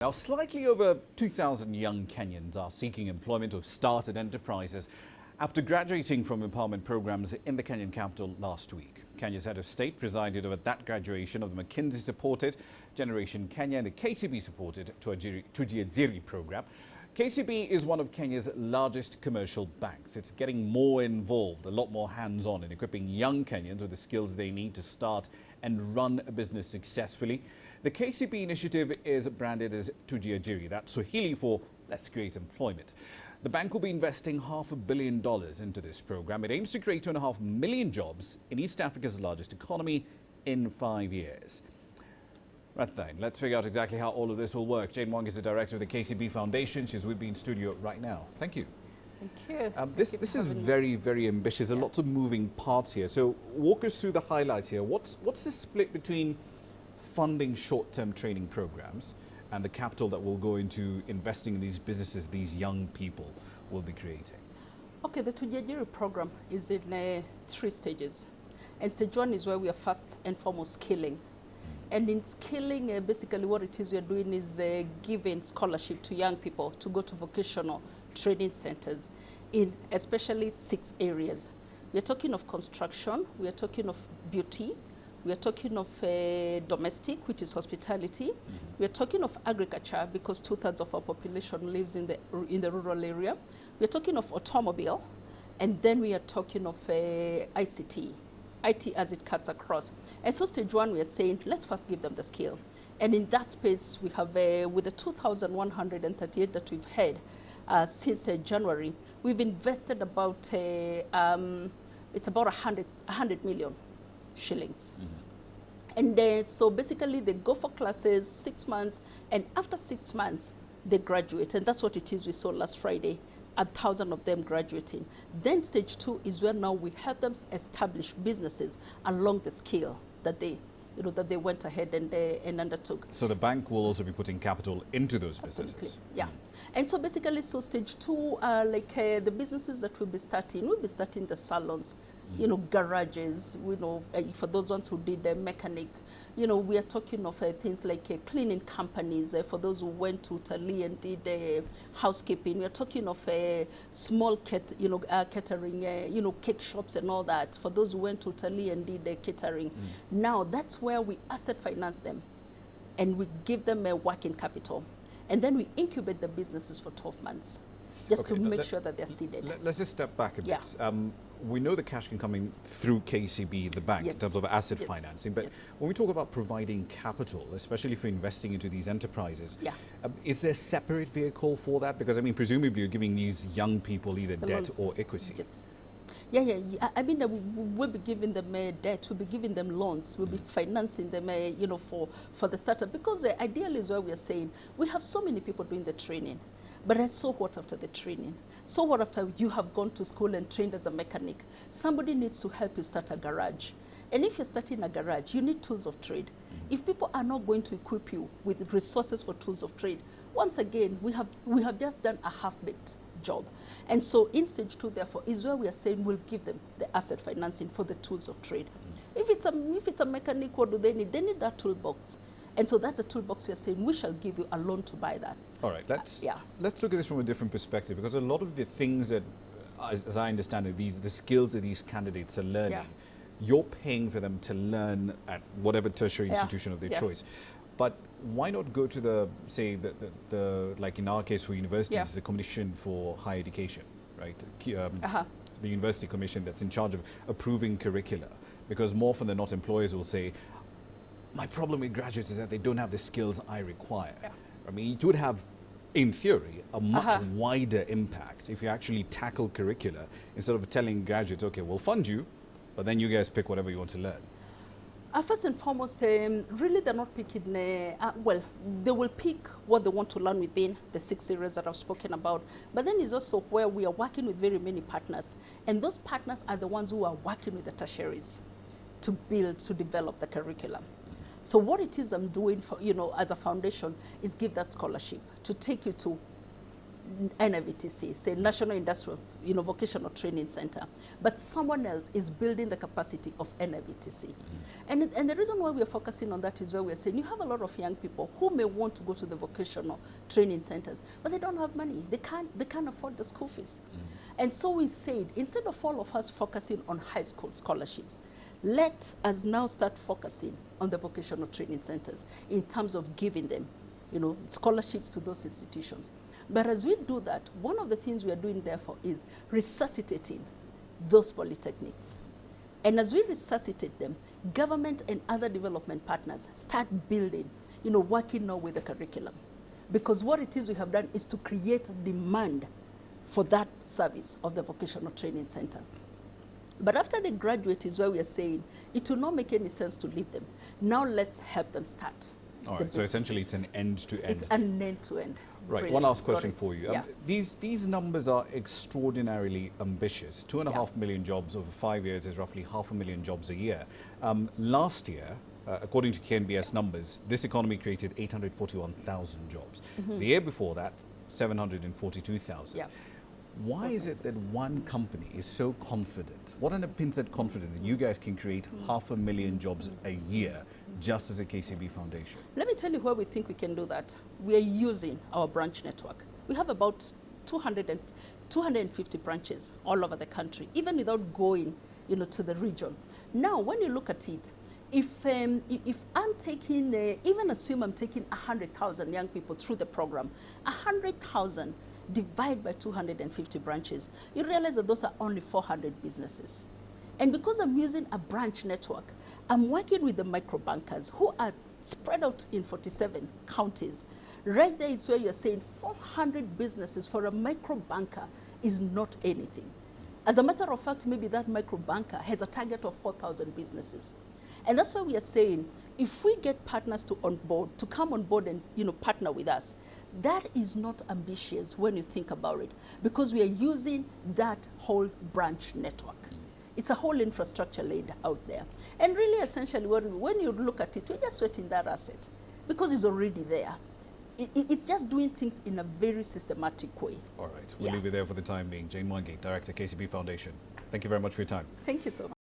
Now, slightly over 2,000 young Kenyans are seeking employment or started enterprises after graduating from empowerment programs in the Kenyan capital last week. Kenya's head of state presided over that graduation of the Mckinsey-supported Generation Kenya and the KCB-supported Tujiajiri program. KCB is one of Kenya's largest commercial banks. It's getting more involved, a lot more hands-on in equipping young Kenyans with the skills they need to start and run a business successfully. The KCB initiative is branded as Tujiajiri, that's Swahili for Let's Create Employment. The bank will be investing $500 million into this program. It aims to create 2.5 million jobs in East Africa's largest economy in 5 years. Right then, let's figure out exactly how all of this will work. Jane Wong is the director of the KCB Foundation. She's with me in studio right now. Thank you. Thank you. This is very, very ambitious. There are lots of moving parts here. So walk us through the highlights here. What's the split between funding short-term training programs and the capital that will go into investing in these businesses these young people will be creating? Okay, the Tujiajiri program is in 3 stages. And stage 1 is where we are first and foremost skilling. And in skilling, basically what it is we are doing is giving scholarship to young people to go to vocational training centers in especially 6 areas. We are talking of construction, we are talking of beauty, we are talking of domestic, which is hospitality. We are talking of agriculture because 2/3 of our population lives in the rural area. We are talking of automobile, and then we are talking of ICT, IT as it cuts across. And so stage 1, we are saying, let's first give them the skill. And in that space, we have, with the 2,138 that we've had since January, we've invested about, it's about 100 million shillings. And so basically they go for classes 6 months, and after 6 months, they graduate. And that's what it is we saw last Friday, 1,000 of them graduating. Then stage 2 is where now we help them establish businesses along the skill that they, that they went ahead and undertook. So the bank will also be putting capital into those businesses? Absolutely. Yeah. And so basically, so stage 2, the businesses that we'll be starting the salons, garages, for those ones who did mechanics, we are talking of things like cleaning companies, for those who went to Italy and did housekeeping. We are talking of small catering, cake shops and all that, for those who went to Italy and did catering. Now, that's where we asset finance them, and we give them a working capital. And then we incubate the businesses for 12 months, just to make sure that they're seeded. Let's just step back a bit. We know the cash can come in through KCB, the bank, in terms of asset financing. But when we talk about providing capital, especially for investing into these enterprises, is there a separate vehicle for that? Because, I mean, presumably you're giving these young people either debt or equity. Yes. Yeah. I mean, we'll be giving them debt, we'll be giving them loans, we'll be financing them, for the startup. Because ideally is where we are saying, we have so many people doing the training, but so what after the training? So what after you have gone to school and trained as a mechanic? Somebody needs to help you start a garage. And if you're starting a garage, you need tools of trade. If people are not going to equip you with resources for tools of trade, once again, we have just done a half-baked job. And so in stage 2, therefore, is where we are saying we'll give them the asset financing for the tools of trade. If it's a mechanic, what do they need? They need that toolbox. And so that's a toolbox we are saying we shall give you a loan to buy that. All right, let's look at this from a different perspective, because a lot of the things that, as I understand it, the skills that these candidates are learning, you're paying for them to learn at whatever tertiary institution of their choice. But why not go to the like in our case for universities, the Commission for Higher Education, right? The University Commission that's in charge of approving curricula, because more often than not, employers will say, my problem with graduates is that they don't have the skills I require. I mean, it would have, in theory, a much wider impact if you actually tackle curricula instead of telling graduates, okay, we'll fund you, but then you guys pick whatever you want to learn. First and foremost, really they're not picking, they will pick what they want to learn within the 6 areas that I've spoken about. But then it's also where we are working with very many partners. And those partners are the ones who are working with the tertiaries to develop the curriculum. So what it is I'm doing for, as a foundation is give that scholarship to take you to NIVTC, say National Industrial Vocational Training Center, but someone else is building the capacity of NIVTC. And the reason why we are focusing on that is why we are saying you have a lot of young people who may want to go to the vocational training centers, but they don't have money. They can't afford the school fees. And so we said, instead of all of us focusing on high school scholarships, let us now start focusing on the vocational training centers in terms of giving them, scholarships to those institutions. But as we do that, one of the things we are doing therefore is resuscitating those polytechnics. And as we resuscitate them, government and other development partners start building, working now with the curriculum. Because what it is we have done is to create demand for that service of the vocational training center. But after they graduate is where we are saying it will not make any sense to leave them. Now let's help them start. All right, so essentially it's an end-to-end. It's an end-to-end. Right, Brilliant. one last question for you. Yeah. These numbers are extraordinarily ambitious. 2.5 million jobs over 5 years is roughly 500,000 jobs a year. Last year, according to KNBS numbers, this economy created 841,000 jobs. The year before that, 742,000. Yeah. Why is it that one company is so confident? What underpins that confidence that you guys can create 500,000 jobs a year just as a KCB Foundation? Let me tell you where we think we can do that. We are using our branch network. We have about 250 branches all over the country, even without going, to the region. Now, when you look at it, if I'm taking, even assume I'm taking 100,000 young people through the program, 100,000 divide by 250 branches, you realize that those are only 400 businesses. And because I'm using a branch network, I'm working with the micro bankers who are spread out in 47 counties. Right there is where you're saying 400 businesses for a micro banker is not anything. As a matter of fact, maybe that micro banker has a target of 4,000 businesses. And that's why we are saying, if we get partners to come on board and partner with us, that is not ambitious when you think about it, because we are using that whole branch network. It's a whole infrastructure laid out there. And really, essentially, when you look at it, we're just sweating that asset because it's already there. It's just doing things in a very systematic way. All right, we'll leave it there for the time being. Jane Mwangi, Director, KCB Foundation. Thank you very much for your time. Thank you so much.